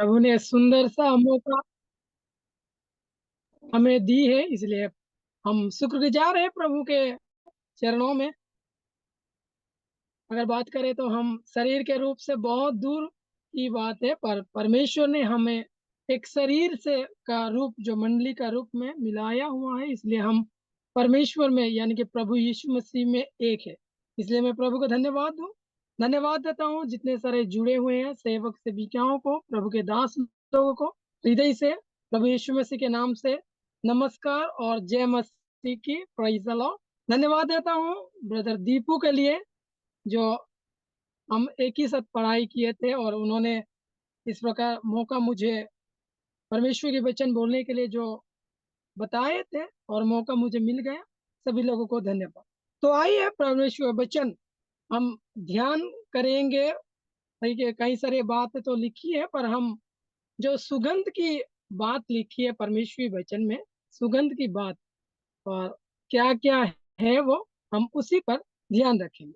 प्रभु ने सुंदर सा मौका हमें दी है, इसलिए हम शुक्रगुजार हैं प्रभु के चरणों में। अगर बात करें तो हम शरीर के रूप से बहुत दूर की बात है, पर परमेश्वर ने हमें एक शरीर से का रूप, जो मंडली का रूप में मिलाया हुआ है, इसलिए हम परमेश्वर में यानी कि प्रभु यीशु मसीह में एक है। इसलिए मैं प्रभु को धन्यवाद देता हूँ जितने सारे जुड़े हुए हैं सेवक सेविकाओं को, प्रभु के दास लोगों को हृदय से प्रभु यीशु मसीह के नाम से नमस्कार और जय मसीह की, प्रेज़ द लॉर्ड। धन्यवाद देता हूँ ब्रदर दीपू के लिए, जो हम एक ही साथ पढ़ाई किए थे और उन्होंने इस प्रकार मौका मुझे परमेश्वर के वचन बोलने के लिए जो बताए थे और मौका मुझे मिल गया। सभी लोगों को धन्यवाद। तो आइए परमेश्वर वचन हम ध्यान करेंगे। कई सारी बातें तो लिखी है, पर हम जो सुगंध की बात लिखी है परमेश्वरी वचन में, सुगंध की बात और क्या क्या है वो, हम उसी पर ध्यान रखेंगे।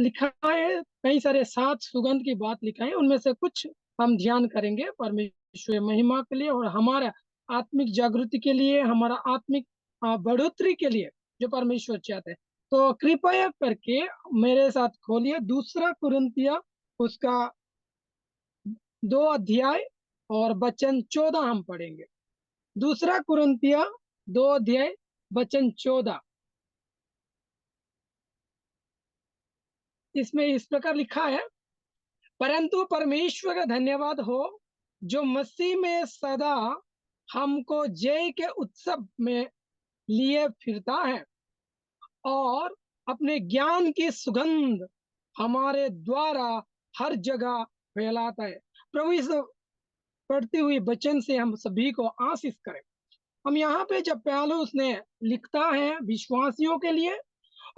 लिखा है कई सारे 7 सुगंध की बात लिखा है, उनमें से कुछ हम ध्यान करेंगे परमेश्वर महिमा के लिए और हमारा आत्मिक जागृति के लिए, हमारा आत्मिक बढ़ोतरी के लिए जो परमेश्वर चाहते हैं। तो कृपया करके मेरे साथ खोलिए दूसरा कुरिन्थिया, उसका 2 अध्याय और वचन 14 हम पढ़ेंगे। दूसरा कुरिन्थिया 2 अध्याय वचन 14। इसमें इस प्रकार लिखा है, परंतु परमेश्वर का धन्यवाद हो जो मसीह में सदा हमको जय के उत्सव में लिए फिरता है और अपने ज्ञान की सुगंध हमारे द्वारा हर जगह फैलाता है। प्रभु इस पढ़ती हुई वचन से हम सभी को आशीष करें। हम यहाँ पे जब पहले उसने लिखता है विश्वासियों के लिए,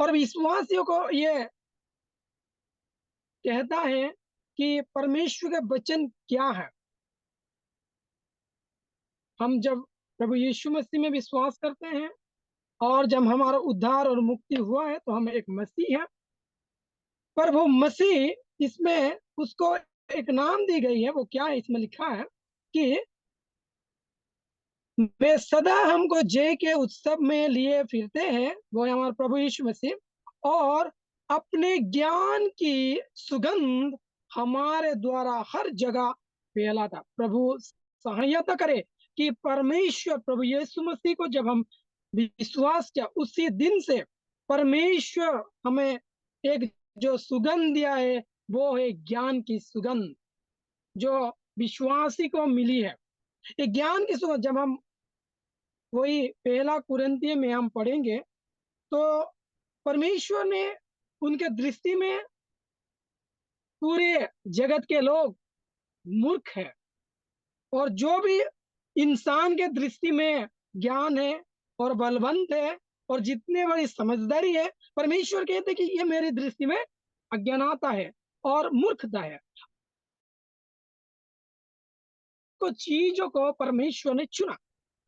और विश्वासियों को ये कहता है कि परमेश्वर का वचन क्या है। हम जब प्रभु यीशु मसीह में विश्वास करते हैं और जब हमारा उद्धार और मुक्ति हुआ है तो हम एक मसीह है, पर वो मसीह इसमें उसको एक नाम दी गई है। वो क्या है, इसमें लिखा है कि वे सदा हमको जय के उत्सव में लिए फिरते हैं, वो है हमारा प्रभु यीशु मसीह, और अपने ज्ञान की सुगंध हमारे द्वारा हर जगह फैलाता। प्रभु सहायता करे कि परमेश्वर प्रभु यीशु मसीह को जब हम विश्वास किया उसी दिन से परमेश्वर हमें एक जो सुगंध दिया है, वो है ज्ञान की सुगंध, जो विश्वासी को मिली है। ये ज्ञान की सुगंध जब हम वही पहला कुरिन्थियों में हम पढ़ेंगे तो परमेश्वर ने उनके दृष्टि में पूरे जगत के लोग मूर्ख है, और जो भी इंसान के दृष्टि में ज्ञान है और बलवंत है और जितने बड़ी समझदारी है, परमेश्वर कहते कि ये मेरी दृष्टि में अज्ञानता है और मूर्खता है। तो चीजों को परमेश्वर ने चुना,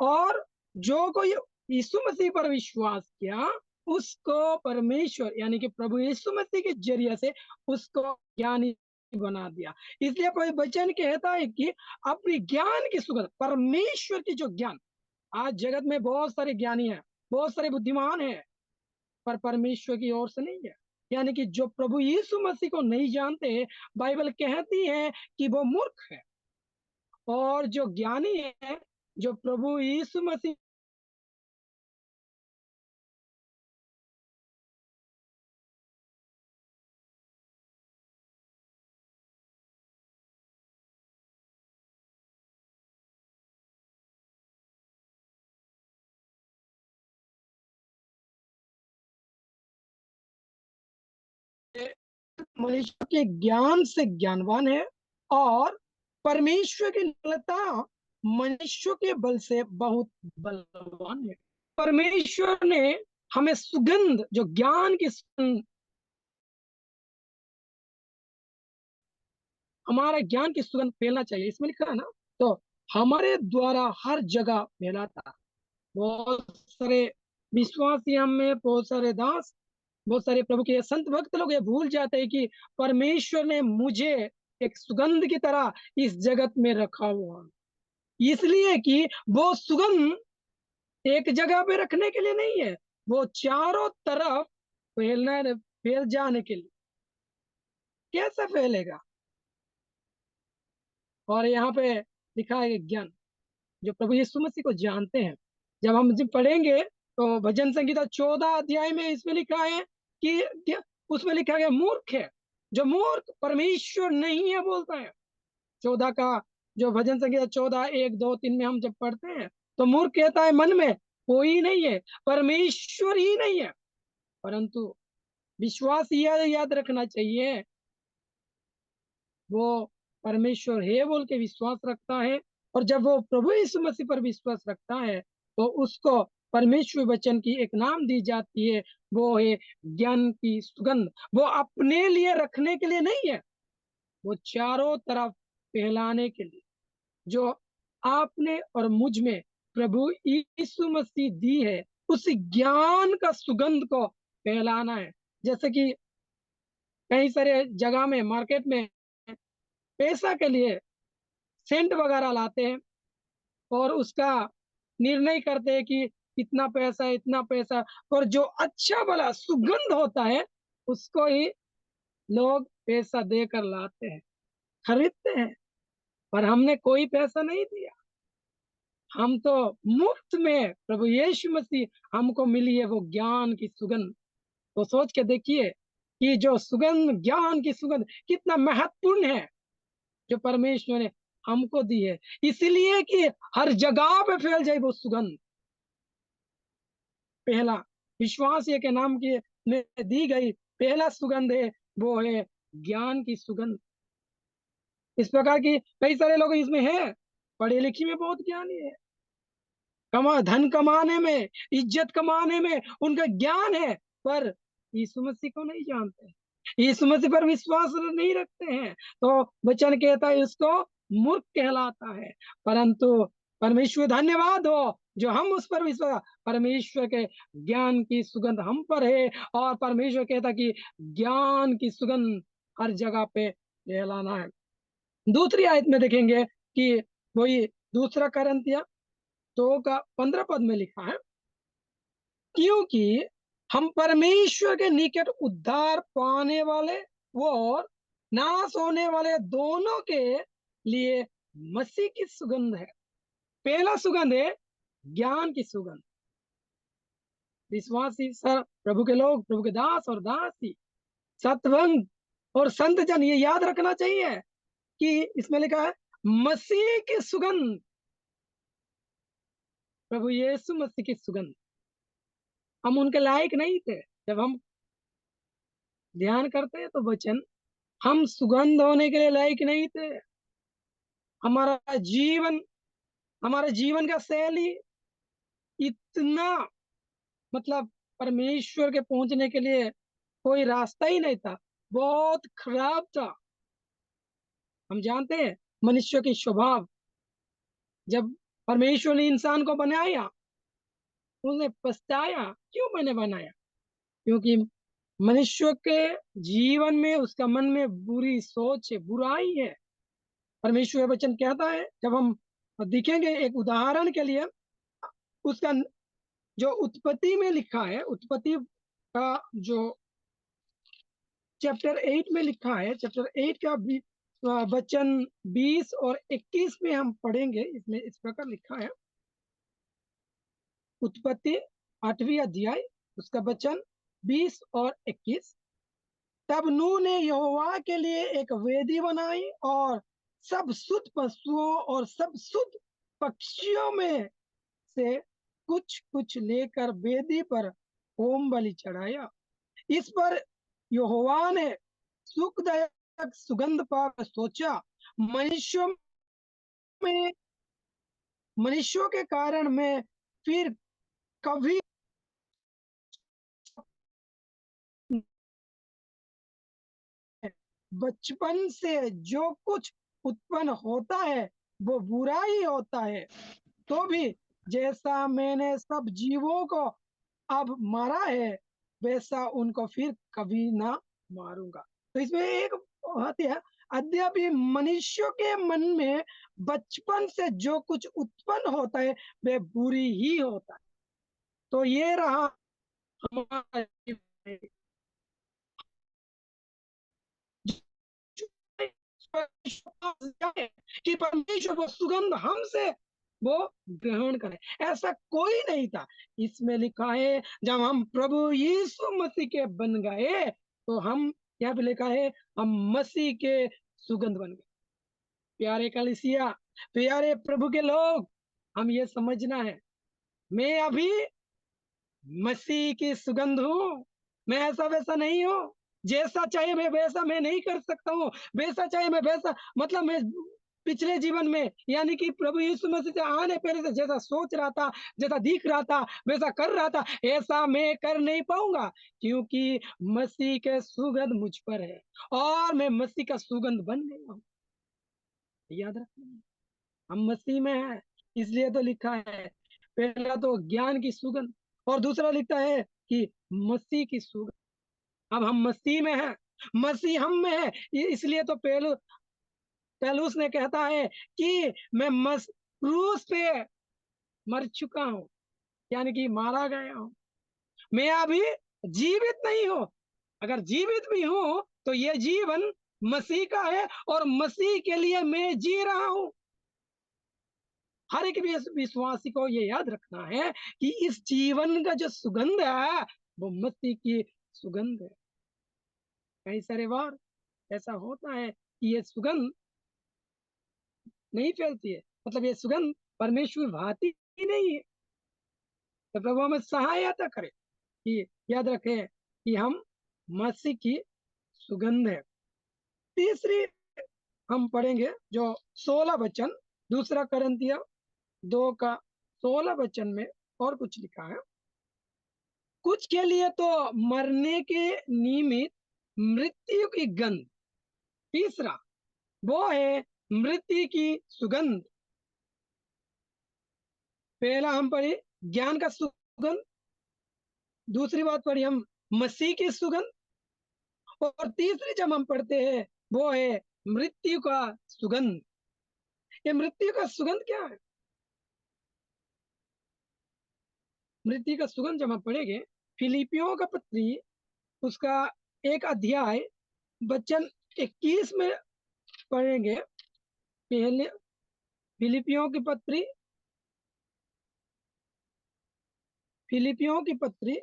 और जो कोई यीशु मसीह पर विश्वास किया उसको परमेश्वर यानी कि प्रभु यीशु मसीह के जरिए से उसको ज्ञानी बना दिया। इसलिए कोई वचन कहता है कि अपनी ज्ञान की सुगंध, परमेश्वर की जो ज्ञान, आज जगत में बहुत सारे ज्ञानी हैं, बहुत सारे बुद्धिमान हैं, पर परमेश्वर की ओर से नहीं है। यानी कि जो प्रभु यीशु मसीह को नहीं जानते, बाइबल कहती है कि वो मूर्ख है, और जो ज्ञानी है, जो प्रभु यीशु मसीह मनुष्य के ज्ञान से ज्ञानवान है, और परमेश्वर की निर्मलता मनुष्य के बल से बहुत बलवान है। परमेश्वर ने हमें सुगंध, जो ज्ञान की सुगंध, हमारा ज्ञान की सुगंध फैलना चाहिए, इसमें लिखा है ना। तो हमारे द्वारा हर जगह फैलाता। बहुत सारे विश्वासी हम में, बहुत सारे दास, बहुत सारे प्रभु के संत भक्त लोग ये भूल जाते हैं कि परमेश्वर ने मुझे एक सुगंध की तरह इस जगत में रखा हुआ है। इसलिए कि वो सुगंध एक जगह पे रखने के लिए नहीं है, वो चारों तरफ फैल जाने के लिए। कैसे फैलेगा? और यहाँ पे लिखा है ज्ञान, जो प्रभु यीशु मसीह को जानते हैं। जब हम जब पढ़ेंगे तो भजन संगीता 14 अध्याय में इसमें लिखा है कि उसमें लिखा गया मूर्ख है, जो मूर्ख परमेश्वर नहीं है बोलता है। 14 का जो भजन संगीता 14 1 2 3 में हम जब पढ़ते हैं तो मूर्ख कहता है मन में कोई नहीं है, परमेश्वर ही नहीं है। परंतु विश्वास यह याद रखना चाहिए, वो परमेश्वर है बोल के विश्वास रखता है। और जब वो प्रभु यीशु मसीह पर विश्वास रखता है तो उसको परमेश्वर वचन की एक नाम दी जाती है, वो है ज्ञान की सुगंध। वो अपने लिए रखने के लिए नहीं है, वो चारों तरफ फैलाने के लिए, जो आपने और मुझ में प्रभु यीशु मसीह दी है, उस ज्ञान का सुगंध को फैलाना है। जैसे कि कई सारे जगह में मार्केट में पैसा के लिए सेंट वगैरह लाते हैं और उसका निर्णय करते हैं कि इतना पैसा इतना पैसा, और जो अच्छा वाला सुगंध होता है उसको ही लोग पैसा देकर लाते हैं, खरीदते हैं। पर हमने कोई पैसा नहीं दिया, हम तो मुफ्त में प्रभु यीशु मसीह हमको मिली है वो ज्ञान की सुगंध। तो सोच के देखिए कि जो सुगंध, ज्ञान की सुगंध कितना महत्वपूर्ण है, जो परमेश्वर ने हमको दी है, इसलिए कि हर जगह पे फैल जाए वो सुगंध। पहला विश्वास ये के नाम की में दी गई पहला सुगंध है, वो है ज्ञान की सुगंध। इस प्रकार की कई सारे लोग इसमें हैं, पढ़े लिखे में बहुत ज्ञानी है, धन कमाने में, इज्जत कमाने में उनका ज्ञान है, पर यीशु मसीह को नहीं जानते, यीशु मसीह पर विश्वास नहीं रखते हैं। तो वचन कहता है उसको मूर्ख कहलाता है। परंतु परमेश्वर धन्यवाद हो जो हम उस पर विश्वास, परमेश्वर के ज्ञान की सुगंध हम पर है, और परमेश्वर कहता कि ज्ञान की सुगंध हर जगह पे फैलाना है। दूसरी आयत में देखेंगे कि वही दूसरा करंतिया 2 का 15 पद में लिखा है, क्योंकि हम परमेश्वर के निकट उद्धार पाने वाले और नाश होने वाले दोनों के लिए मसीह की सुगंध है। पहला सुगंध है ज्ञान की सुगंध। विश्वासी सर प्रभु के लोग, प्रभु के दास और दासी, सतवंग और संत जन ये याद रखना चाहिए कि इसमें लिखा है मसीह की सुगंध, प्रभु यीशु मसीह की सुगंध। हम उनके लायक नहीं थे, जब हम ध्यान करते हैं तो वचन, हम सुगंध होने के लिए लायक नहीं थे। हमारा जीवन, हमारे जीवन का शैली इतना, मतलब परमेश्वर के पहुंचने के लिए कोई रास्ता ही नहीं था, बहुत खराब था। हम जानते हैं मनुष्य की स्वभाव, जब परमेश्वर ने इंसान को बनाया उसने पछताया, क्यों मैंने बनाया? क्योंकि मनुष्य के जीवन में, उसका मन में बुरी सोच है, बुराई है। परमेश्वर वचन कहता है, जब हम दिखेंगे एक उदाहरण के लिए, उसका जो उत्पत्ति में लिखा है, उत्पत्ति का जो चैप्टर 8 में लिखा है, चैप्टर 8 का वचन 20 और 21 में हम पढ़ेंगे। इसमें इस प्रकार लिखा है, उत्पत्ति 8वीं अध्याय उसका वचन 20 और 21। तब नूह ने यहोवा के लिए एक वेदी बनाई और सब शुद्ध पशुओं और सब शुद्ध पक्षियों में से कुछ कुछ लेकर वेदी पर होम बलि चढ़ाया। इस पर यहोवा ने सुखदायक सुगंध पर सोचा, मनुष्यों में, मनुष्यों के कारण मैं फिर कभी बचपन से जो कुछ उत्पन्न होता है वो बुरा ही होता है, तो भी जैसा मैंने सब जीवों को अब मारा है वैसा उनको फिर कभी ना मारूंगा। तो इसमें एक बात है, अद्यपि मनुष्यों के मन में बचपन से जो कुछ उत्पन्न होता है वह बुरी ही होता है। तो ये रहा हमारा जीवन। कि परमेश्वर वो सुगंध हमसे वो ग्रहण करे, ऐसा कोई नहीं था। इसमें लिखा है जब हम प्रभु यीशु मसीह के बन गए तो हम, क्या भी लिखा है, हम मसीह के सुगंध बन गए। प्यारे कलीसिया, प्यारे प्रभु के लोग, हम ये समझना है, मैं अभी मसीह की सुगंध हूँ। मैं ऐसा वैसा नहीं हूँ। जैसा चाहे मैं वैसा मैं नहीं कर सकता हूँ। वैसा चाहे मैं वैसा, मतलब मैं पिछले जीवन में, यानी कि प्रभु यीशु मसीह से आने पहले से जैसा सोच रहा था, जैसा दिख रहा था, वैसा कर रहा था, ऐसा मैं कर नहीं पाऊंगा, क्योंकि मसीह के सुगंध मुझ पर है और मैं मसीह का सुगंध बन गया हूँ। याद रखना, हम मसीह में हैं, इसलिए तो लिखा है, पहला तो ज्ञान की सुगंध और दूसरा लिखता है कि मसीह की सुगंध। अब हम मसीह में हैं, मसीह हम में है, इसलिए तो पहलूस ने कहता है कि मैं क्रूस पे मर चुका हूँ, यानी कि मारा गया हूँ। मैं अभी जीवित नहीं हूँ। अगर जीवित भी हूँ तो ये जीवन मसीह का है और मसीह के लिए मैं जी रहा हूँ। हर एक विश्वासी को ये याद रखना है कि इस जीवन का जो सुगंध है वो मसीह की सुगंध है। कई सारे बार ऐसा होता है कि ये सुगंध नहीं फैलती है, मतलब ये सुगंध परमेश्वर भाती ही नहीं है। तो प्रभु हमें सहायता करे कि याद रखें कि हम मसीह की सुगंध है। तीसरी हम पढ़ेंगे जो 16 वचन, दूसरा करंतिया 2 का 16 वचन में और कुछ लिखा है। कुछ के लिए तो मरने के निमित्त मृत्यु की गंध, तीसरा वो है मृत्यु की सुगंध। पहला हम पढ़े ज्ञान का सुगंध, दूसरी बात पढ़ी हम मसीह की सुगंध, और तीसरी जब हम पढ़ते हैं वो है मृत्यु का सुगंध। ये मृत्यु का सुगंध क्या है? मृत्यु का सुगंध जब हम पढ़ेंगे, फिलिपियों का पत्री उसका 1 अध्याय वचन 21 में पढ़ेंगे। पहले फिलिपियों की पत्री, फिलिपियों की पत्री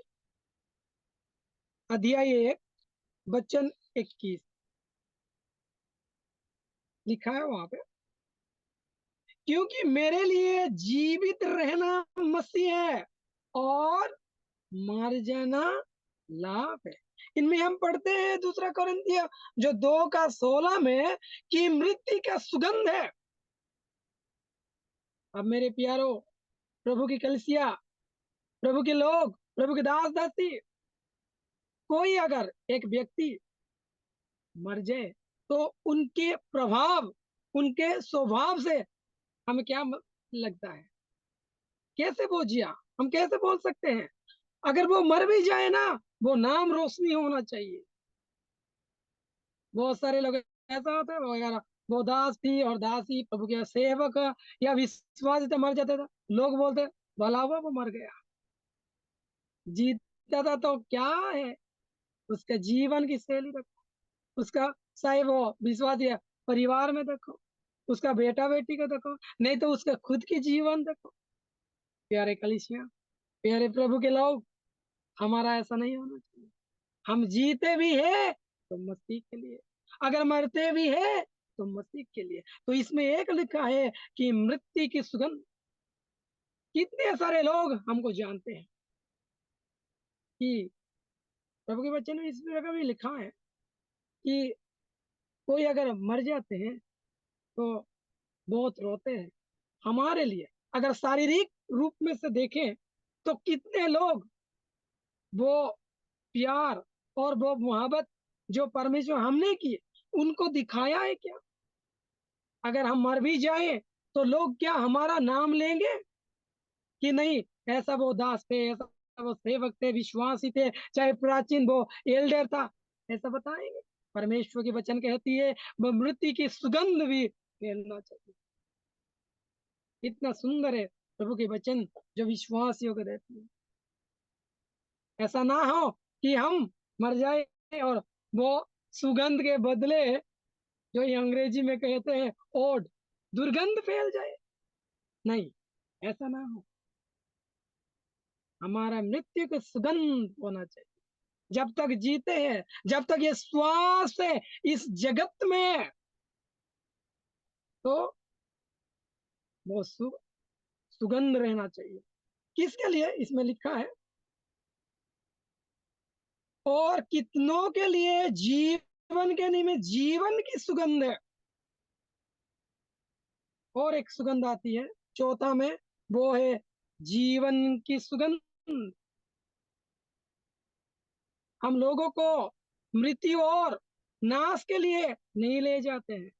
अध्याय 1 वचन 21 लिखा है वहां पे, क्योंकि मेरे लिए जीवित रहना मसीह है और मर जाना लाभ है। इनमें हम पढ़ते हैं दूसरा कोरिन्थिया जो 2 का 16 में कि मृत्यु का सुगंध है। अब मेरे प्यारो, प्रभु की कलीसिया, प्रभु के लोग, प्रभु के दास दासी, कोई अगर एक व्यक्ति मर जाए तो उनके प्रभाव, उनके स्वभाव से हमें क्या लगता है, कैसे वो जिया, हम कैसे बोल सकते हैं? अगर वो मर भी जाए ना, वो नाम रोशनी होना चाहिए। बहुत सारे लोग ऐसा होता है वगैरह, वो दास थी और दासी प्रभु के सेवक या विश्वासी तो मर जाते थे, लोग बोलते भला हुआ वो मर गया, जीता था तो क्या है, उसके जीवन की शैली देखो, उसका चाहे वो विश्वासी है परिवार में देखो, उसका बेटा बेटी का देखो, नहीं तो उसका खुद की जीवन देखो। प्यारे कलीसिया, प्यारे प्रभु के लोग, हमारा ऐसा नहीं होना चाहिए। हम जीते भी है तो मसीह के लिए, अगर मरते भी है तो मसीह के लिए। तो इसमें एक लिखा है कि मृत्यु की सुगंध। कितने सारे लोग हमको जानते हैं कि प्रभु के वचन में इस जगह भी लिखा है कि कोई अगर मर जाते हैं तो बहुत रोते हैं हमारे लिए। अगर शारीरिक रूप में से देखें तो कितने लोग वो प्यार और वो मोहब्बत जो परमेश्वर हमने की उनको दिखाया है क्या? अगर हम मर भी जाए तो लोग क्या हमारा नाम लेंगे कि नहीं, ऐसा वो दास थे, ऐसा वो सेवक थे, विश्वासी थे, चाहे प्राचीन वो एल्डर था, ऐसा बताएंगे? परमेश्वर की वचन कहती है वो मृत्यु की सुगंध भी फैलना चाहिए। इतना सुंदर है प्रभु के वचन जो विश्वास योग्य रहती है। ऐसा ना हो कि हम मर जाए और वो सुगंध के बदले जो ये अंग्रेजी में कहते हैं ओड, दुर्गंध फैल जाए। नहीं, ऐसा ना हो। हमारा मृत्यु का सुगंध होना चाहिए। जब तक जीते हैं, जब तक ये श्वास है इस जगत में, तो वो सुगंध रहना चाहिए। किसके लिए? इसमें लिखा है और कितनों के लिए जीवन के निमित्त जीवन की सुगंध है। और एक सुगंध आती है चौथा में, वो है जीवन की सुगंध। हम लोगों को मृत्यु और नाश के लिए नहीं ले जाते हैं।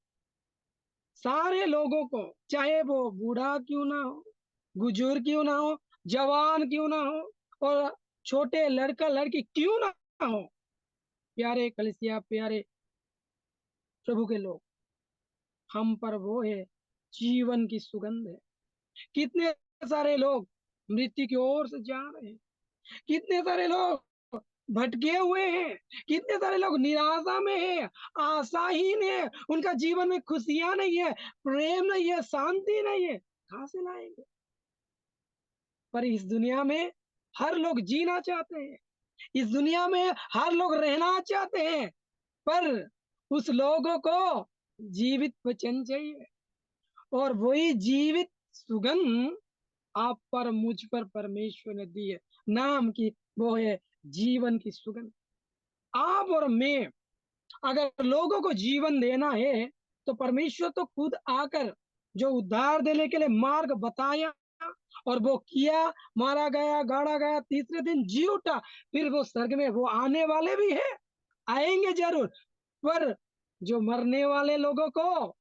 सारे लोगों को, चाहे वो बूढ़ा क्यों ना हो, बुजुर्ग क्यों ना हो, जवान क्यों ना हो और छोटे लड़का लड़की क्यों ना हो, प्यारे कलिसिया, प्यारे प्रभु के लोग, हम पर वो है जीवन की सुगंध है। कितने सारे लोग मृत्यु की ओर से जा रहे हैं, कितने सारे लोग भटके हुए हैं, कितने सारे लोग निराशा में है, आशाहीन है, उनका जीवन में खुशियां नहीं है, प्रेम नहीं है, शांति नहीं है। कहां से लाएंगे? पर इस दुनिया में हर लोग जीना चाहते हैं, इस दुनिया में हर लोग रहना चाहते हैं, पर उस लोगों को जीवित वचन चाहिए। और वही जीवित सुगंध आप पर, मुझ पर परमेश्वर ने दी है, नाम की, वो है जीवन की सुगंध। आप और मैं अगर लोगों को जीवन देना है तो परमेश्वर तो खुद आकर जो उद्धार देने के लिए मार्ग बताया और वो किया, मारा गया, गाड़ा गया, तीसरे दिन जी उठा, फिर वो स्वर्ग में वो आने वाले भी है, आएंगे जरूर। पर जो मरने वाले लोगों को,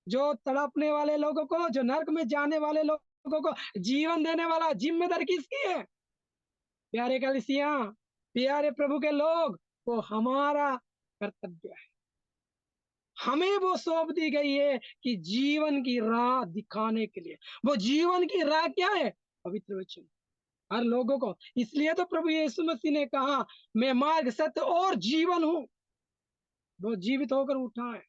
जो तड़पने वाले लोगों को, जो नरक में जाने वाले लोगों को जीवन देने वाला जिम्मेदारी किसकी है? प्यारे कलिसिया, प्यारे प्रभु के लोग, वो हमारा कर्तव्य है। हमें वो सौंप दी गई है कि जीवन की राह दिखाने के लिए। वो जीवन की राह क्या है? पवित्र वचन हर लोगों को। इसलिए तो प्रभु यीशु मसीह ने कहा मैं मार्ग, सत्य और जीवन हूं। वो जीवित होकर उठा है।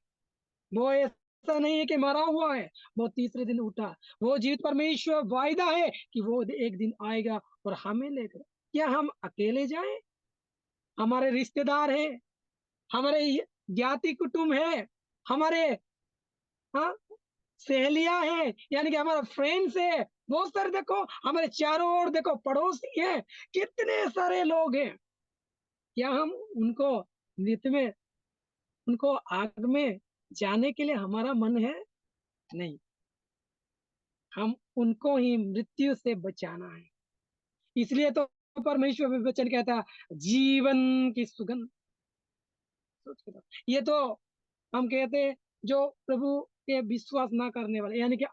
वो ऐसा नहीं है कि मरा हुआ है, वो तीसरे दिन उठा। वो जीवित परमेश्वर वायदा है कि वो एक दिन आएगा और हमें लेकर। क्या हम अकेले जाएं? हमारे रिश्तेदार हैं, हमारे ज्ञाति कुटुंब है, हमारे, हाँ, सहेलियां हैं, यानी कि हमारा फ्रेंड्स है, बहुत सारे देखो हमारे चारों ओर देखो पड़ोसी हैं, कितने सारे लोग हैं। क्या हम उनको मृत्यु में, उनको आग में जाने के लिए हमारा मन है? नहीं, हम उनको ही मृत्यु से बचाना है। इसलिए तो परमेश्वर में वचन कहता है जीवन की सुगंध। सोच के देखो। ये तो हम कहते हैं जो प्रभु के विश्वास ना करने वाले, यानी कि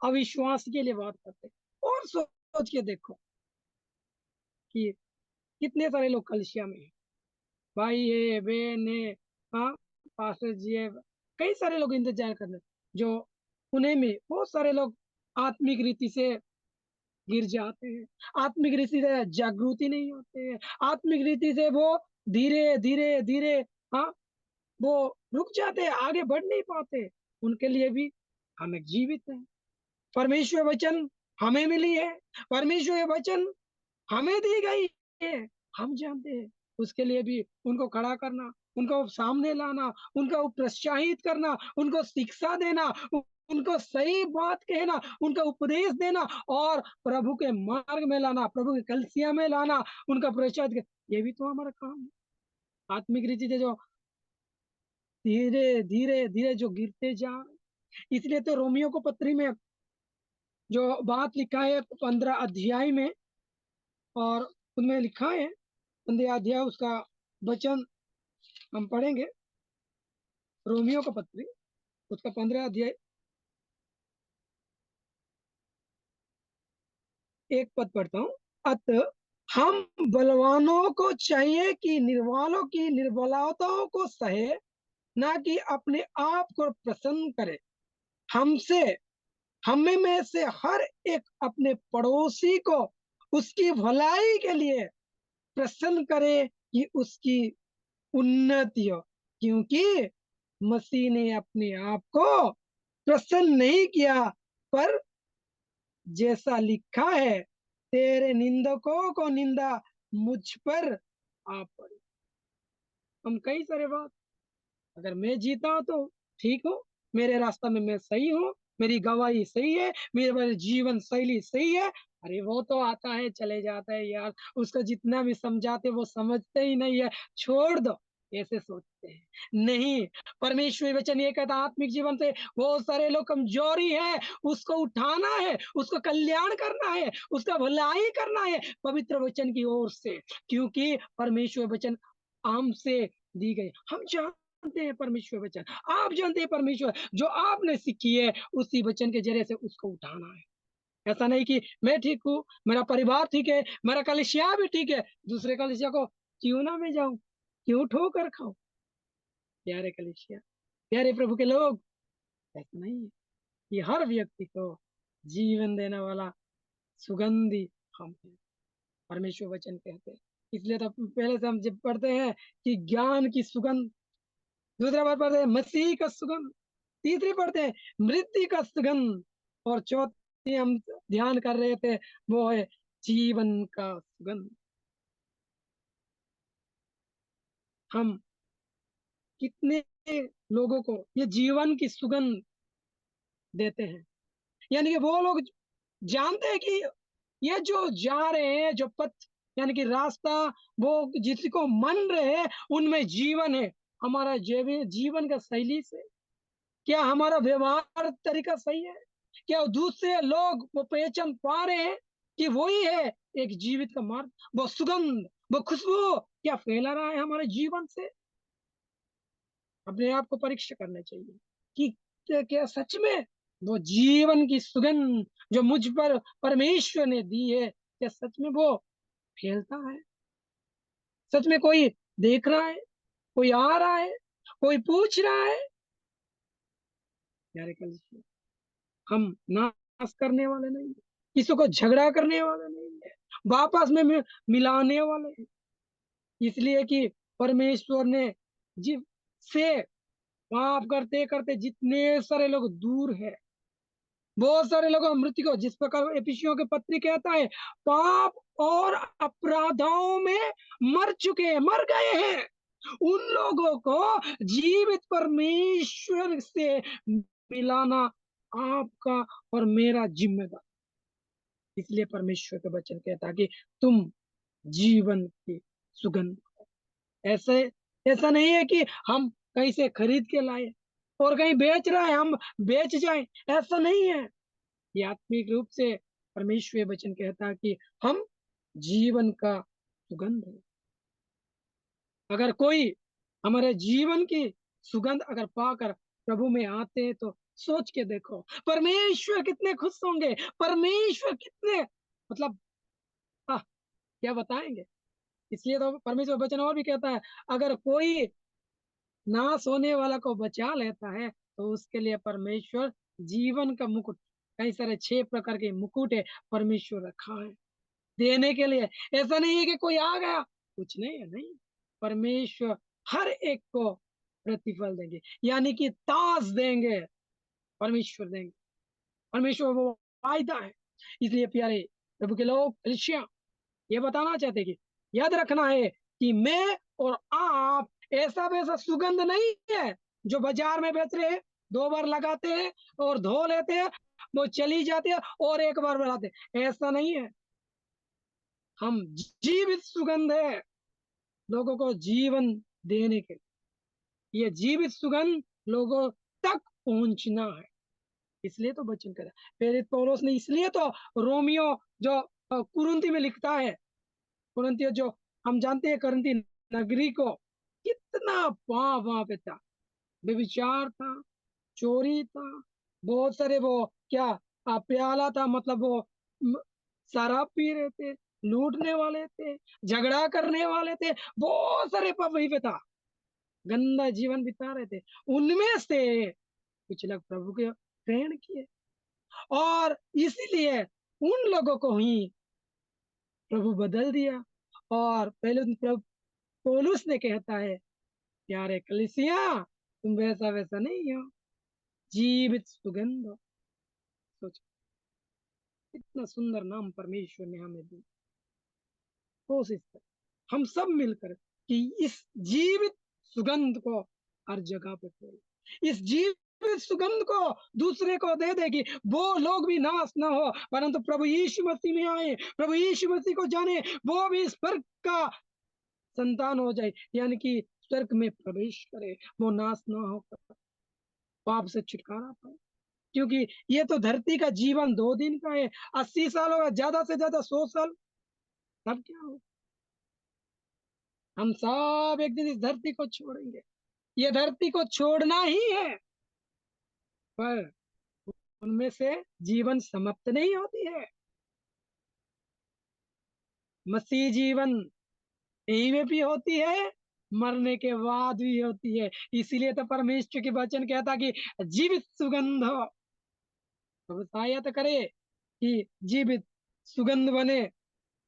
अविश्वास के लिए बात करते हैं। और सोच के देखो कि कितने सारे लोग कलिसिया में हैं, भाई है, बहन है, हाँ, पास्टर जी है, कई सारे लोग इंतजार कर रहे हैं, जो उन्हें में बहुत सारे लोग आत्मिक रीति से गिर जाते हैं, आत्मिक रीति से जागृति नहीं होते हैं, आत्मिक रीति से वो धीरे धीरे धीरे, हाँ, वो रुक जाते हैं, आगे बढ़ नहीं पाते। उनके लिए भी हम एक जीवित है। परमेश्वर वचन हमें मिली है, परमेश्वर वचन हमें दी गई है, हम जानते हैं। उसके लिए भी उनको खड़ा करना, उनको सामने लाना, उनको प्रोत्साहित करना, उनको शिक्षा देना, उनको सही बात कहना, उनका उपदेश देना और प्रभु के मार्ग में लाना, प्रभु के कलिसिया में लाना, उनका प्रोत्साहित, ये भी तो हमारा काम है। आत्मिक रीति से जो धीरे धीरे धीरे जो गिरते जा, इसलिए तो रोमियो को पत्री में जो बात लिखा है 15 अध्याय में, और उनमें लिखा है 15 अध्याय, उसका वचन हम पढ़ेंगे। रोमियो का पत्री, उसका 15 अध्याय, एक पद पढ़ता हूँ। अतः हम बलवानों को चाहिए कि निर्बलों की निर्बलताओं को सहे ना कि अपने आप को प्रसन्न करे। हमसे हमें में से हर एक अपने पड़ोसी को उसकी भलाई के लिए प्रसन्न करे कि उसकी उन्नति हो, क्योंकि मसीह ने अपने आप को प्रसन्न नहीं किया, पर जैसा लिखा है, तेरे निंदकों को निंदा मुझ पर आ पड़ी। हम कई सारे बात, अगर मैं जीता हूं तो ठीक हो, मेरे रास्ता में मैं सही हूँ, मेरी गवाही सही है, मेरे जीवन शैली सही है। अरे वो तो आता है चले जाता है यार, उसको जितना भी समझाते वो समझते ही नहीं है, छोड़ दो, ऐसे सोचते हैं। नहीं, परमेश्वरी वचन ये कहता है, आत्मिक जीवन से बहुत सारे लोग कमजोरी है, उसको उठाना है, उसको कल्याण करना है, उसका भलाई करना है पवित्र वचन की ओर से, क्योंकि परमेश्वर वचन हमसे दी गई। हम जानते हैं परमेश्वर वचन, आप जानते हैं परमेश्वर, जो आपने सीखी है उसी वचन के जरिए से उसको उठाना है। ऐसा नहीं कि मैं ठीक हूँ, मेरा परिवार ठीक है, मेरा कलिसिया भी ठीक है, दूसरे कलिसिया को क्यों ना मैं जाऊं, क्यों ठोकर खाऊं। प्यारे कलिसिया, प्यारे प्रभु के लोग, ऐसा नहीं है। ये हर व्यक्ति को जीवन देने वाला सुगंधी हम हैं, परमेश्वर वचन कहते हैं। इसलिए तो पहले से हम जब पढ़ते हैं कि ज्ञान की सुगंध, दूसरा बार पढ़ते हैं मसीह का सुगंध, तीसरी पढ़ते हैं मृत्यु का सुगंध, और चौथी हम ध्यान कर रहे थे वो है जीवन का सुगंध। हम कितने लोगों को ये जीवन की सुगंध देते हैं, यानी कि वो लोग जानते हैं कि ये जो जा रहे हैं, जो पथ यानी कि रास्ता, वो जिसको मन रहे हैं उनमें जीवन है। हमारा जीवन का शैली से क्या हमारा व्यवहार तरीका सही है? क्या दूसरे लोग वो पहचान पा रहे हैं कि वही है एक जीवित का मार्ग, वो सुगंध, वो खुशबू क्या फैला रहा है हमारे जीवन से? अपने आप को परीक्षा करना चाहिए कि क्या सच में वो जीवन की सुगंध जो मुझ पर परमेश्वर ने दी है, क्या सच में वो फैलता है? सच में कोई देख रहा है, कोई आ रहा है, कोई पूछ रहा है? यार कल हम नाश करने वाले नहीं है, किसी को झगड़ा करने वाले नहीं है, वापस में मिलाने वाले हैं। इसलिए कि परमेश्वर ने जिससे पाप करते करते जितने सारे लोग दूर है, बहुत सारे लोग मृत्यु को, जिस प्रकार एफिसियों के पत्री कहता है, पाप और अपराधों में मर चुके हैं, मर गए हैं, उन लोगों को जीवित परमेश्वर से मिलाना आपका और मेरा जिम्मेदार। इसलिए परमेश्वर का वचन कहता है कि तुम जीवन की सुगंध। ऐसे ऐसा नहीं है कि हम कहीं से खरीद के लाए और कहीं बेच रहा है हम बेच जाए, ऐसा नहीं है। ये आत्मिक रूप से परमेश्वर वचन कहता है कि हम जीवन का सुगंध है। अगर कोई हमारे जीवन की सुगंध अगर पाकर प्रभु में आते हैं तो सोच के देखो परमेश्वर कितने खुश होंगे, परमेश्वर कितने मतलब आह, क्या बताएंगे। इसलिए तो परमेश्वर वचन और भी कहता है, अगर कोई नाश होने वाला को बचा लेता है तो उसके लिए परमेश्वर जीवन का मुकुट, कई सारे 6 प्रकार के मुकुट है परमेश्वर रखा है देने के लिए। ऐसा नहीं है कि कोई आ गया कुछ नहीं है, नहीं, परमेश्वर हर एक को प्रतिफल देंगे, यानी कि ताज देंगे, परमेश्वर देंगे, परमेश्वर वो वायदा है। इसलिए प्यारे प्रभु के लोग कलीसिया ये बताना चाहते कि याद रखना है कि मैं और आप ऐसा वैसा सुगंध नहीं है जो बाजार में बेच रहे हैं, 2 बार लगाते हैं और धो लेते हैं, वो चली जाती है और एक बार बनाते हैं, ऐसा नहीं है। हम जीवित सुगंध है लोगों को जीवन देने के लिए, ये जीवित सुगंध लोगों तक पहुंचना है। इसलिए तो वचन करा प्रेरित पौलुस ने, इसलिए तो रोमियो जो कुरिन्थी में लिखता है, कुरिन्थियों जो हम जानते हैं करंती नगरी को कितना पाप वहां पे था, व्यभिचार था, चोरी था, बहुत सारे वो क्या प्याला था, मतलब वो म, शराब पी रहे थे, लूटने वाले थे, झगड़ा करने वाले थे, बहुत सारे पाप वहीं पे था। गंदा जीवन बिता रहे थे, उनमें से कुछ लोग प्रभु के ग्रहण किए, और इसीलिए उन लोगों को ही प्रभु बदल दिया। और पहले दिन प्रभु पौलुस ने कहता है, प्यारे कलीसिया, तुम वैसा वैसा नहीं हो, जीवित सुगंध हो। सोचो, इतना सुंदर नाम परमेश्वर ने हमें दिया। कोशिश कर हम सब मिलकर कि इस जीवित सुगंध को हर जगह पे फैले, इस जीवित सुगंध को दूसरे को दे देगी, वो लोग भी नाश ना हो, परंतु प्रभु यीशु मसीह में आए, प्रभु यीशु मसीह को जाने, वो भी स्वर्ग का संतान हो जाए, यानी कि स्वर्ग में प्रवेश करे, वो नाश ना होकर पाप से छुटकारा पाए। क्योंकि ये तो धरती का जीवन 2 दिन का है, 80 साल होगा, ज्यादा से ज्यादा 100 साल, तब क्या हो, हम सब एक दिन इस धरती को छोड़ेंगे, ये धरती को छोड़ना ही है, पर उनमें से जीवन समाप्त नहीं होती है। मसीह जीवन यही में भी होती है, मरने के बाद भी होती है। इसीलिए तो परमेश्वर के वचन कहता कि जीवित सुगंध हो, तो शायद करे कि जीवित सुगंध बने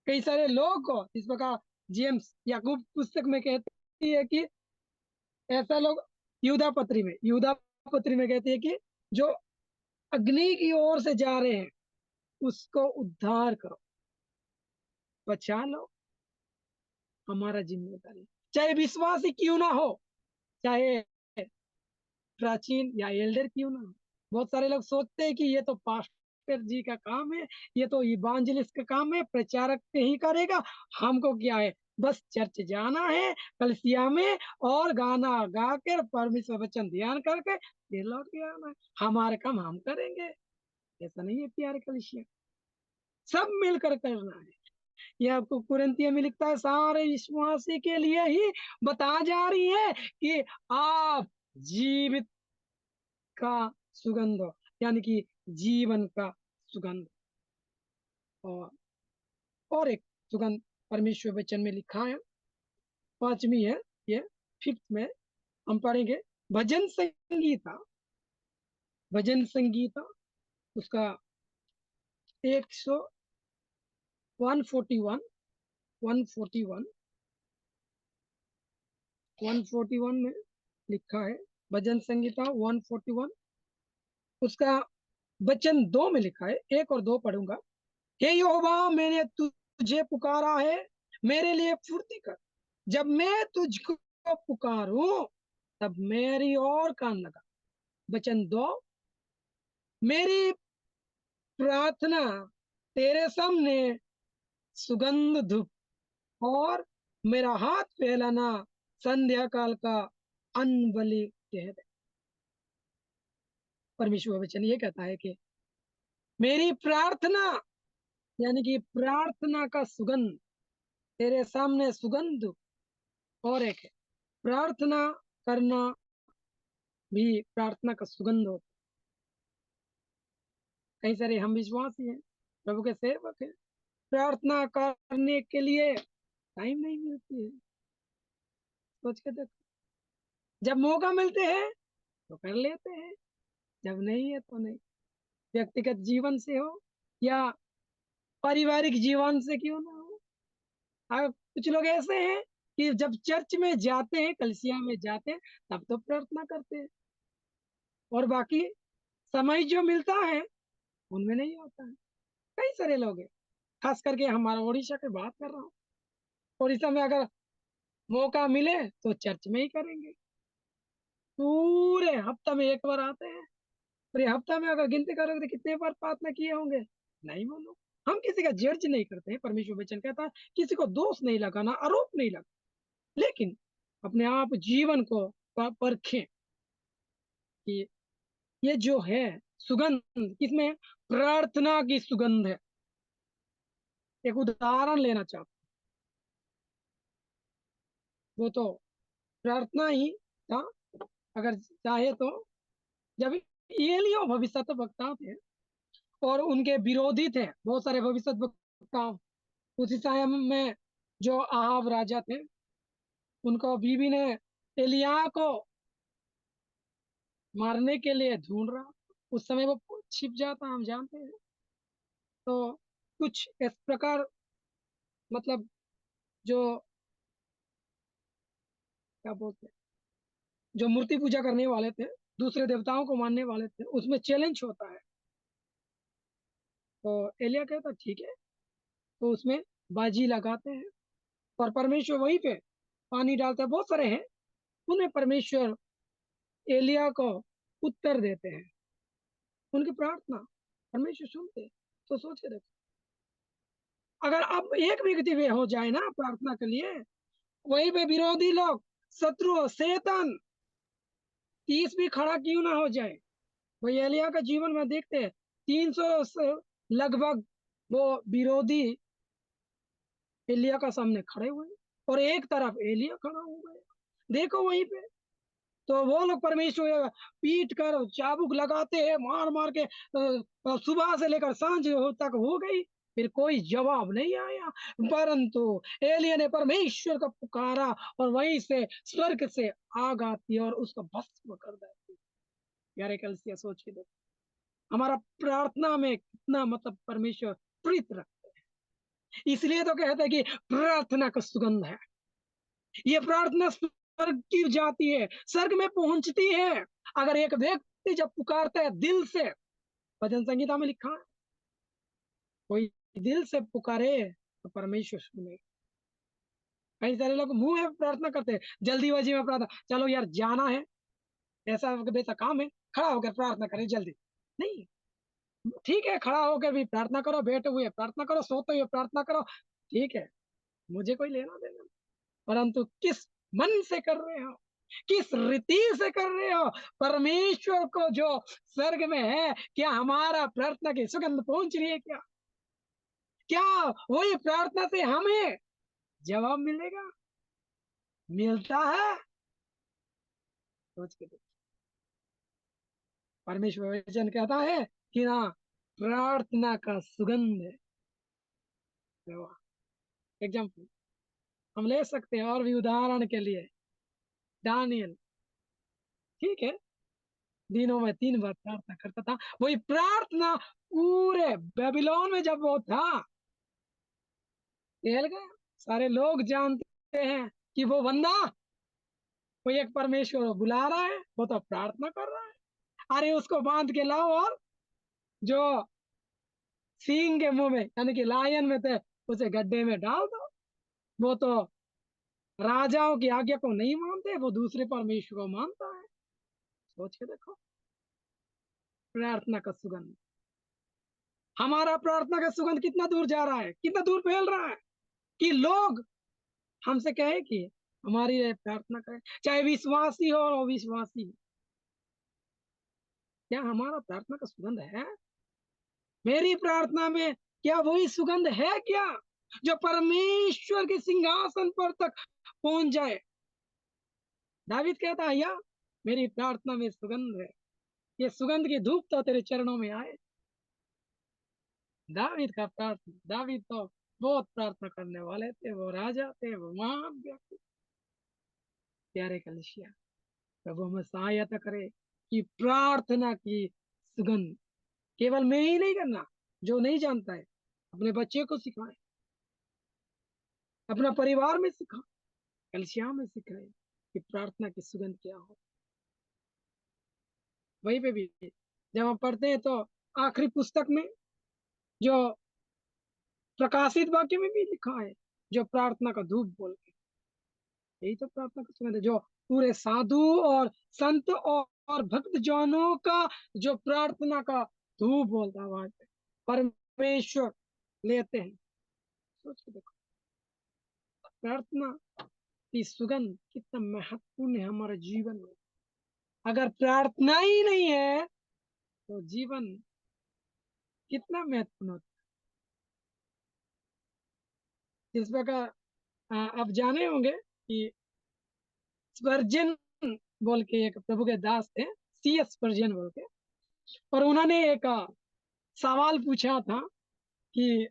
कई सारे लोग को। इस प्रकार जेम्स याकूब पुस्तक में कहती है कि ऐसा लोग, युदा पत्री में कहती है कि जो अग्नि की ओर से जा रहे हैं उसको उद्धार करो, बचा लो, हमारा जिम्मेदारी, चाहे विश्वासी क्यों ना हो, चाहे प्राचीन या एल्डर क्यों ना हो। बहुत सारे लोग सोचते हैं कि ये तो पास्टर जी का काम है, ये तो इवांजलिस्ट का काम है, प्रचारक ही करेगा, हमको क्या है, बस चर्च जाना है, कलीसिया में और गाना गा कर परमेश्वर वचन ध्यान करके फिर लौट के आना है, हमारा काम हम करेंगे। ऐसा नहीं है प्यारे कलीसिया, सब मिलकर करना है। ये आपको कुरिन्थियों में लिखता है, सारे विश्वासी के लिए ही बता जा रही है कि आप जीवित का सुगंध हो, यानी कि जीवन का सुगंध। और एक सुगंध परमेश्वर वचन में लिखा है, 5वीं है ये, 5th में हम पढ़ेंगे भजन संगीता, भजन संगीता उसका 100 141 141 141 में लिखा है, भजन संगीता 141 उसका वचन 2 में लिखा है, 1 और 2 पढ़ूंगा। हे यहोवा, मैंने तुझे पुकारा है, मेरे लिए फुर्ती कर, जब मैं तुझको पुकारूं तब मेरी ओर कान लगा। वचन 2, मेरी प्रार्थना तेरे सामने सुगंध धूप, और मेरा हाथ फैलाना संध्या काल का अन्न बलि कह दे। परमेश्वर वचन ये कहता है कि मेरी प्रार्थना, यानी कि प्रार्थना का सुगंध तेरे सामने सुगंध धूप, और एक है प्रार्थना करना भी प्रार्थना का सुगंध होता। कई सारे हम विश्वासी हैं, प्रभु के सेवक हैं, प्रार्थना करने के लिए टाइम नहीं मिलती है। सोच के देखो, जब मौका मिलते हैं तो कर लेते हैं, जब नहीं है तो नहीं। व्यक्तिगत जीवन से हो या पारिवारिक जीवन से क्यों ना हो। कुछ लोग ऐसे हैं कि जब चर्च में जाते हैं, कलीसिया में जाते हैं, तब तो प्रार्थना करते हैं, और बाकी समय जो मिलता है उनमें नहीं होता है। कई सारे लोग हैं, खास करके हमारा उड़ीसा की बात कर रहा हूँ। उड़ीसा में अगर मौका मिले तो चर्च में ही करेंगे, पूरे हफ्ता में एक बार आते हैं। पूरे हफ्ता में अगर गिनती करोगे तो कितने बार प्रार्थना किए होंगे, नहीं मालूम। हम किसी का जज नहीं करते हैं, परमेश्वर वचन कहता है किसी को दोष नहीं लगाना, आरोप नहीं लगाना, लेकिन अपने आप जीवन को परखें कि ये जो है सुगंध, किसमें, प्रार्थना की सुगंध है। एक उदाहरण लेना चाहता हूं, वो तो प्रार्थना ही था। अगर चाहे तो जब एलियो भविष्यत वक्ता थे और उनके विरोधी थे बहुत सारे भविष्यत वक्ता, उसी समय में जो आहाब राजा थे, उनको बीवी ने एलिय्याह को मारने के लिए ढूंढ रहा। उस समय वो छिप जाता, हम जानते हैं। तो कुछ इस प्रकार, मतलब जो क्या बोलते हैं, जो मूर्ति पूजा करने वाले थे, दूसरे देवताओं को मानने वाले थे, उसमें चैलेंज होता है। तो एलिय्याह कहता ठीक है। तो उसमें बाजी लगाते हैं, और परमेश्वर वहीं पे पानी डालते हैं, बहुत सारे हैं। उन्हें परमेश्वर एलिय्याह को उत्तर देते हैं, उनकी प्रार्थना परमेश्वर सुनते हैं। तो सोच के देखो, अगर अब एक व्यक्ति भी हो जाए ना प्रार्थना के लिए, वहीं पे विरोधी लोग, शत्रु, शैतान 30 भी खड़ा क्यों ना हो जाए। वही एलिय्याह का जीवन में देखते हैं, 300 से लगभग वो विरोधी एलिय्याह का सामने खड़े हुए, और एक तरफ एलिय्याह खड़ा हो गए। देखो वहीं पे, तो वो लोग परमेश्वर पीट कर चाबुक लगाते हैं, मार मार के सुबह से लेकर सांझ तक हो गई, फिर कोई जवाब नहीं आया। परंतु एलिय्याह ने परमेश्वर का पुकारा, और वहीं से स्वर्ग से आग आती है और उसको भस्म कर देती है। यार कलसिया सोच के देखो, हमारा प्रार्थना में कितना मतलब परमेश्वर प्रीत रखते हैं। इसलिए तो कहते हैं कि प्रार्थना का सुगंध है। ये प्रार्थना स्वर्ग की जाती है, स्वर्ग में पहुंचती है। अगर एक व्यक्ति जब पुकारता है दिल से, भजन संगीता में लिखा है, कोई दिल से पुकारे तो परमेश्वर सुने। कई सारे लोग मुंह में प्रार्थना करते हैं, जल्दीबाजी में प्रार्थना, चलो यार जाना है, ऐसा वैसा काम है, खड़ा होकर प्रार्थना करें जल्दी। नहीं, ठीक है, खड़ा होकर भी प्रार्थना करो, बैठे हुए प्रार्थना करो, सोते हुए प्रार्थना करो, ठीक है, मुझे कोई लेना देना नहीं। परंतु किस मन से कर रहे हो, किस रीति से कर रहे हो, परमेश्वर को जो स्वर्ग में है, क्या हमारा प्रार्थना की सुगंध पहुंच रही है क्या? क्या वही प्रार्थना से हमें जवाब मिलेगा, मिलता है? सोच के देखो, परमेश्वर वचन कहता है कि ना, प्रार्थना का सुगंध है। एग्जाम्पल हम ले सकते हैं, और भी उदाहरण के लिए, दानियल, ठीक है, दिनों में 3 बार प्रार्थना करता था। वही प्रार्थना पूरे बेबीलोन में जब वो था, फैल गया, सारे लोग जानते हैं कि वो बंदा, कोई एक परमेश्वर बुला रहा है, वो तो प्रार्थना कर रहा है। अरे उसको बांध के लाओ, और जो सींग के मुंह में, यानी कि लायन में थे, उसे गड्ढे में डाल दो। वो तो राजाओं की आज्ञा को नहीं मानते, वो दूसरे परमेश्वर को मानता है। सोच के देखो, प्रार्थना का सुगंध, हमारा प्रार्थना का सुगंध कितना दूर जा रहा है, कितना दूर फैल रहा है, कि लोग हमसे कहे कि हमारी प्रार्थना करें, चाहे विश्वासी हो और अविश्वासी हो। क्या हमारा प्रार्थना का सुगंध है? मेरी प्रार्थना में क्या वही सुगंध है क्या, जो परमेश्वर के सिंहासन पर तक पहुंच जाए? दावीद कहता है, या मेरी प्रार्थना में सुगंध है, ये सुगंध की धूप तो तेरे चरणों में आए। दावीद का प्रार्थना, दावीद तो बहुत प्रार्थना करने वाले थे, वो राजा थे, वो महान व्यक्ति। प्यारे कलिसिया, प्रभु हमें सहायता करे कि प्रार्थना की सुगंध केवल मैं ही नहीं करना, जो नहीं जानता है अपने बच्चे को सिखाए, अपना परिवार में सिखाए, कलिसिया में सिखाए कि प्रार्थना की सुगंध क्या हो। वहीं पे भी जब हम पढ़ते हैं, तो आखिरी पुस्तक में जो प्रकाशित वाक्य में भी लिखा है, जो प्रार्थना का धूप बोल के, यही तो प्रार्थना का सुगंध है, जो पूरे साधु और संत और भक्त जनों का जो प्रार्थना का धूप बोलता है, वहां पे परमेश्वर लेते हैं। सोच के देखो, प्रार्थना की सुगंध कितना महत्वपूर्ण है हमारे जीवन में। अगर प्रार्थना ही नहीं है, तो जीवन कितना महत्वपूर्ण होता है। इस प्रकार आप जाने होंगे कि स्पर्जन बोल के एक प्रभु के दास थे, CS स्पर्जन बोल के, और उन्होंने एक सवाल पूछा था कि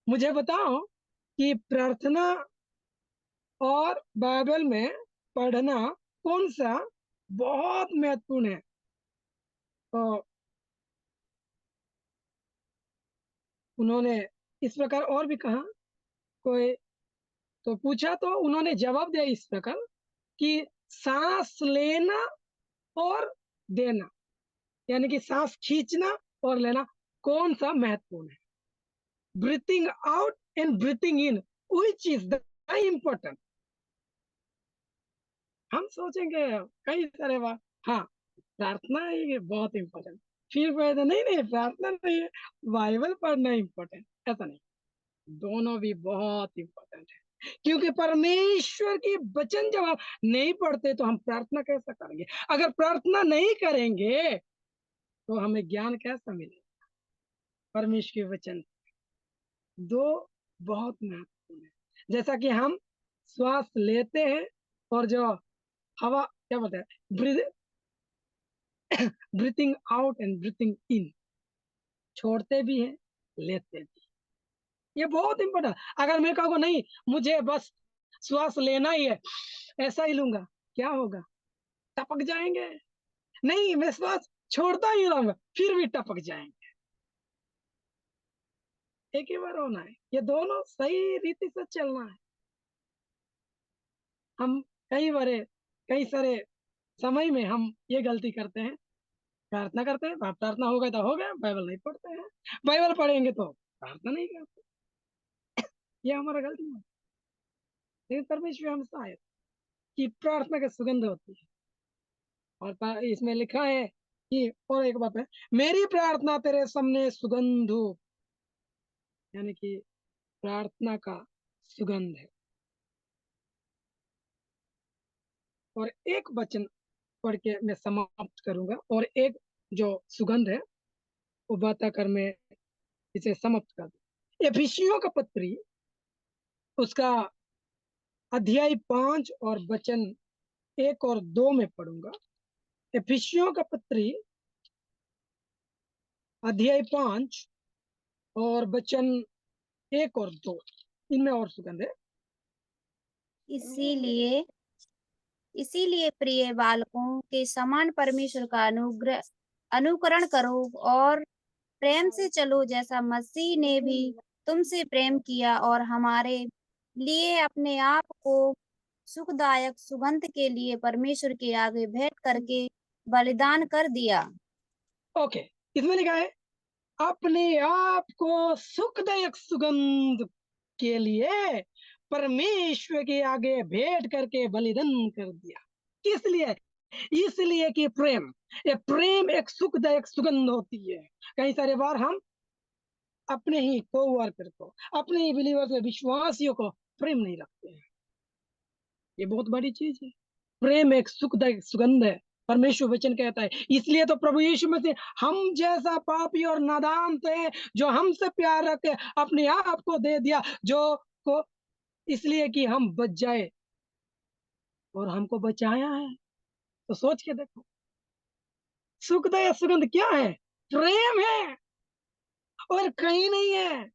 मुझे बताओ कि प्रार्थना और बाइबल में पढ़ना कौन सा बहुत महत्वपूर्ण है। तो उन्होंने इस प्रकार और भी कहा, कोई तो पूछा तो उन्होंने जवाब दिया इस प्रकार कि सांस लेना और देना, यानी कि सांस खींचना और लेना कौन सा महत्वपूर्ण है। Breathing out and breathing in, which is the important. हम सोचेंगे कई सारे बात, हाँ प्रार्थना ये बहुत इम्पोर्टेंट, फिर कहते नहीं नहीं प्रार्थना नहीं है, बाइबल पढ़ना इम्पोर्टेंट, ऐसा नहीं, दोनों भी बहुत इम्पोर्टेंट है। क्योंकि परमेश्वर की वचन जब हम नहीं पढ़ते तो हम प्रार्थना कैसे करेंगे। अगर प्रार्थना नहीं करेंगे तो हमें ज्ञान कैसा मिलेगा। परमेश्वर के वचन दो बहुत महत्वपूर्ण है। जैसा कि हम श्वास लेते हैं और जो हवा क्या बोलते हैं, ब्रीथिंग आउट एंड ब्रीथिंग इन, छोड़ते भी हैं लेते भी, ये बहुत इंपॉर्टेंट। अगर मैं कहूँगा नहीं मुझे बस श्वास लेना ही है, ऐसा ही लूंगा, क्या होगा, टपक जाएंगे। नहीं मैं श्वास छोड़ता ही रहूंगा, फिर भी टपक जाएंगे। एक ही बार होना है, ये दोनों सही रीति से चलना है। हम कई बारे कई सारे समय में हम ये गलती करते हैं, प्रार्थना करते हैं, प्रार्थना हो गया तो हो गया, बाइबल नहीं पढ़ते हैं, बाइबल पढ़ेंगे तो प्रार्थना नहीं करते, ये हमारा गलती है। लेकिन परमेश्वर हमसे सहायता कि प्रार्थना की सुगंध होती है। और इसमें लिखा है कि और एक बात है, मेरी प्रार्थना तेरे सामने सुगंध हो, यानी कि प्रार्थना का सुगंध है। और एक वचन पढ़ के मैं समाप्त करूंगा, और एक जो सुगंध है वो बता कर मैं इसे समाप्त कर दूं। एफिसियों का पत्री उसका अध्याय 5 और वचन 1 और 2 में पढ़ूंगा। एफिसियों का पत्री अध्याय 5 और वचन 1 और 2, इनमें और सुगंध है। इसीलिए इसीलिए प्रिय बालकों के समान परमेश्वर का अनुकरण करो और प्रेम से चलो, जैसा मसीह ने भी तुमसे प्रेम किया और हमारे लिए अपने आप को सुखदायक सुगंध के लिए परमेश्वर के आगे भेंट करके बलिदान कर दिया। ओके, इसमें लिखा है अपने आप को सुखदायक सुगंध के लिए परमेश्वर के आगे भेंट करके बलिदान कर दिया। किस लिए? इसलिए कि प्रेम, ये प्रेम एक सुखदायक सुगंध होती है। कई सारे बार हम अपने ही कोवर्कर को, अपने ही बिलीवर्स विश्वासियों को प्रेम नहीं रखते हैं, ये बहुत बड़ी चीज है। प्रेम एक सुखदायक सुगंध है, परमेश्वर वचन कहता है। इसलिए तो प्रभु यीशु मसीह हम जैसा पापी और नादान थे, जो हमसे प्यार रखे अपने आप को दे दिया, जो को इसलिए कि हम बच जाए, और हमको बचाया है। तो सोच के देखो, सुखदायक सुगंध क्या है? प्रेम है, और कहीं नहीं है।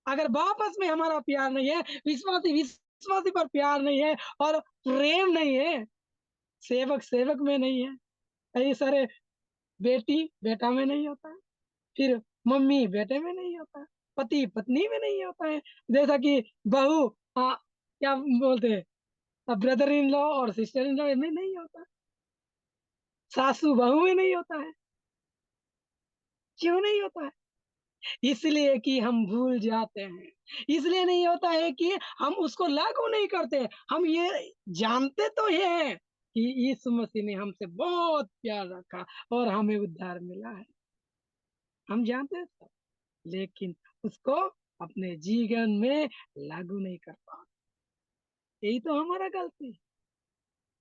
अगर वापस में हमारा प्यार नहीं है, विश्वासी विश्वासी पर प्यार नहीं है, और प्रेम नहीं है, सेवक सेवक में नहीं है, कई सारे बेटी बेटा में नहीं होता है, फिर मम्मी बेटे में नहीं होता है, पति पत्नी में नहीं होता है, जैसा कि बहू क्या बोलते हैं, ब्रदर इन लॉ और सिस्टर इन लॉ में नहीं होता, सासू बहू में नहीं होता है। क्यों नहीं होता है? इसलिए कि हम भूल जाते हैं, इसलिए नहीं होता है कि हम उसको लागू नहीं करते। हम ये जानते तो हैं कि यीशु मसीह ने हमसे बहुत प्यार रखा और हमें उद्धार मिला है, हम जानते हैं सब, लेकिन उसको अपने जीवन में लागू नहीं कर पाते। यही तो हमारा गलती।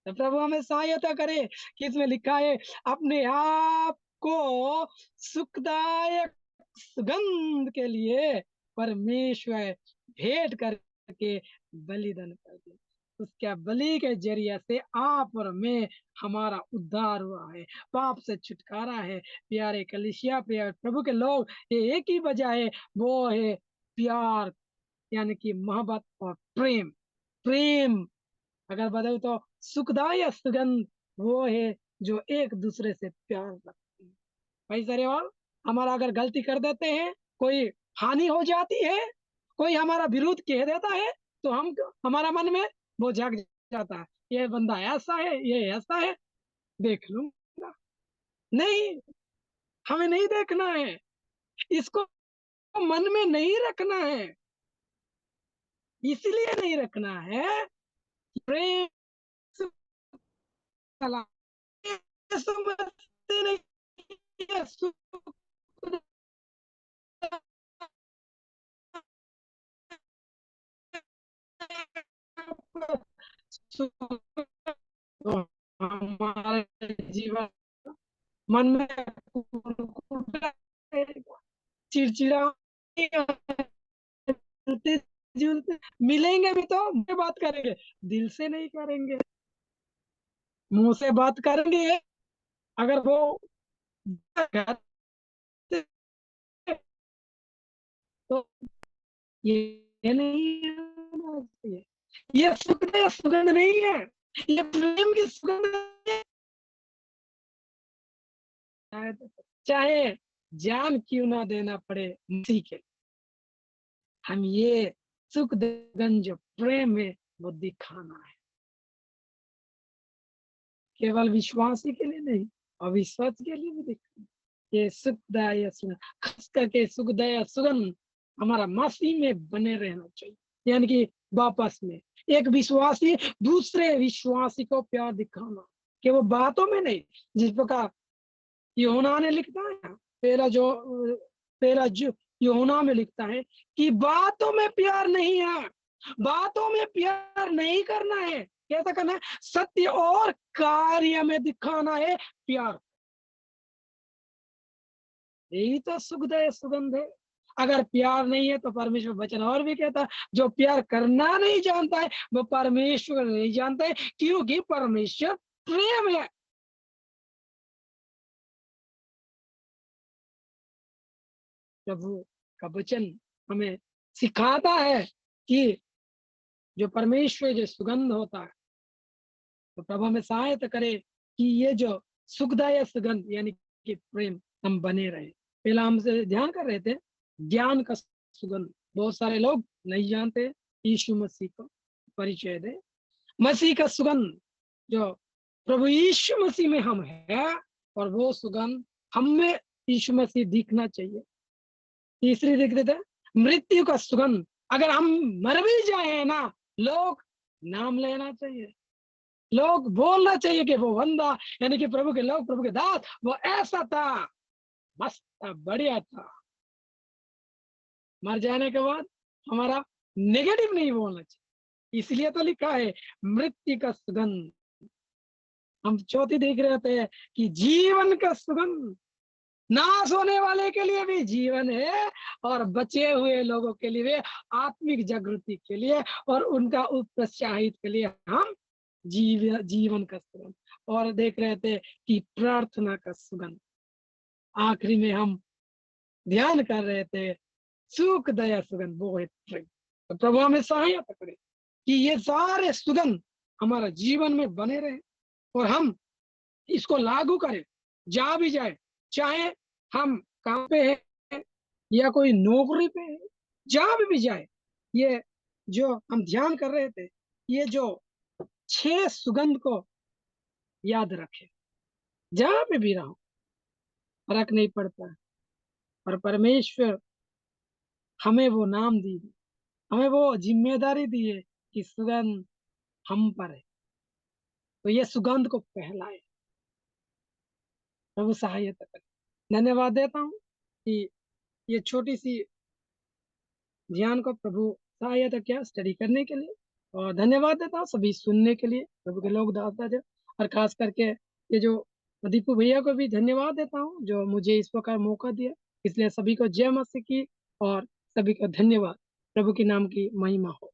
तो प्रभु हमें सहायता करे कि इसमें लिखा है अपने आप को सुखदायक सुगंध के लिए परमेश्वर भेंट करके बलिदान कर दे। उसके बलि के जरिए से आप और मैं, हमारा उद्धार हुआ है, पाप से छुटकारा है। प्यारे कलीसिया, प्यारे प्रभु के लोग, ये एक ही वजह है, वो है प्यार, यानी कि मोहब्बत और प्रेम। प्रेम अगर बताऊं तो सुखदायक सुगंध वो है जो एक दूसरे से प्यार रखते हैं। भाई सरेवाल, हमारा अगर गलती कर देते हैं, कोई हानि हो जाती है, कोई हमारा विरोध कह देता है, तो हम हमारा मन में वो जग जाता है, ये बंदा ऐसा है, ये ऐसा है, देख लूंगा। नहीं, हमें नहीं देखना है, इसको मन में नहीं रखना है। इसलिए नहीं रखना है, प्रेम से चला, ये समझते नहीं, ये सुख सुख तो हमारे जीवन मन में चिड़चिड़ा, मिलते जुलते मिलेंगे भी तो मुंह से बात करेंगे, दिल से नहीं करेंगे। मुंह से बात करेंगे, अगर वो घर से, तो ये नहीं होना चाहिए। ये सुगंध नहीं है, ये प्रेम की सुगंध नहीं है। चाहे जान क्यों ना देना पड़े मसीह के, हम ये सुगंध जो प्रेम है वो दिखाना है, केवल विश्वासी के लिए नहीं, अविश्वास के लिए भी दिखाना। ये सुखदायक सुगंध, खास करके सुखदायक सुगंध हमारा मसीह में बने रहना चाहिए, यानी कि वापस में एक विश्वासी दूसरे विश्वासी को प्यार दिखाना, कि वो बातों में नहीं, जिस प्रकार यूहन्ना ने लिखता है, पहला जो यूहन्ना में लिखता है कि बातों में प्यार नहीं है, बातों में प्यार नहीं करना है, कैसा करना है, सत्य और कार्य में दिखाना है प्यार। यही तो सुखदायक सुगंध है। अगर प्यार नहीं है तो परमेश्वर वचन और भी कहता है, जो प्यार करना नहीं जानता है वो परमेश्वर नहीं जानता है, क्योंकि परमेश्वर प्रेम है। प्रभु का वचन हमें सिखाता है कि जो परमेश्वर जो सुगंध होता है, तो प्रभु हमें सहायता करे कि ये जो सुखदायक सुगंध यानी कि प्रेम हम बने रहे। पहला हमसे ध्यान कर रहे थे ज्ञान का सुगंध, बहुत सारे लोग नहीं जानते यीशु मसीह को परिचय दे। मसीह का सुगंध जो प्रभु यीशु मसीह में हम है, और वो सुगंध हम में यीशु मसीह दिखना चाहिए। तीसरी दिख देते मृत्यु का सुगंध, अगर हम मर भी जाए ना, लोग नाम लेना चाहिए, लोग बोलना चाहिए कि वो बंदा यानी कि प्रभु के लोग, प्रभु के दास, वो ऐसा था, मस्त था, बढ़िया था। मर जाने के बाद हमारा नेगेटिव नहीं बोलना चाहिए, इसलिए तो लिखा है मृत्यु का सुगंध। हम चौथी देख रहे थे कि जीवन का सुगंध, नाश होने वाले के लिए भी जीवन है, और बचे हुए लोगों के लिए भी आत्मिक जागृति के लिए और उनका उत्साहित के लिए हम जीवन का सुगंध। और देख रहे थे कि प्रार्थना का सुगंध। आखिरी में हम ध्यान कर रहे थे सुख दया सुगंध, वो है प्रेम। तो प्रभु हमें सहायता करे कि ये सारे सुगंध हमारा जीवन में बने रहे, और हम इसको लागू करें, जहां भी जाए, चाहे हम काम पे है या कोई नौकरी पे है, जहां भी जाए, ये जो हम ध्यान कर रहे थे, ये जो 6 सुगंध को याद रखे, जहां पे भी रहो, फर्क नहीं पड़ता। और परमेश्वर हमें वो नाम दी, हमें वो जिम्मेदारी दी है कि सुगंध हम पर है, तो ये सुगंध को फैलाए। प्रभु सहायता करे। धन्यवाद देता हूँ कि ये छोटी सी ध्यान को प्रभु सहायता किया स्टडी करने के लिए, और धन्यवाद देता हूँ सभी सुनने के लिए, प्रभु के लोग दाता थे, और खास करके ये जो दीपू भैया को भी धन्यवाद देता हूँ जो मुझे इस प्रकार मौका दिया। इसलिए सभी को जय मसीह की, और सभी को धन्यवाद। प्रभु के नाम की महिमा हो।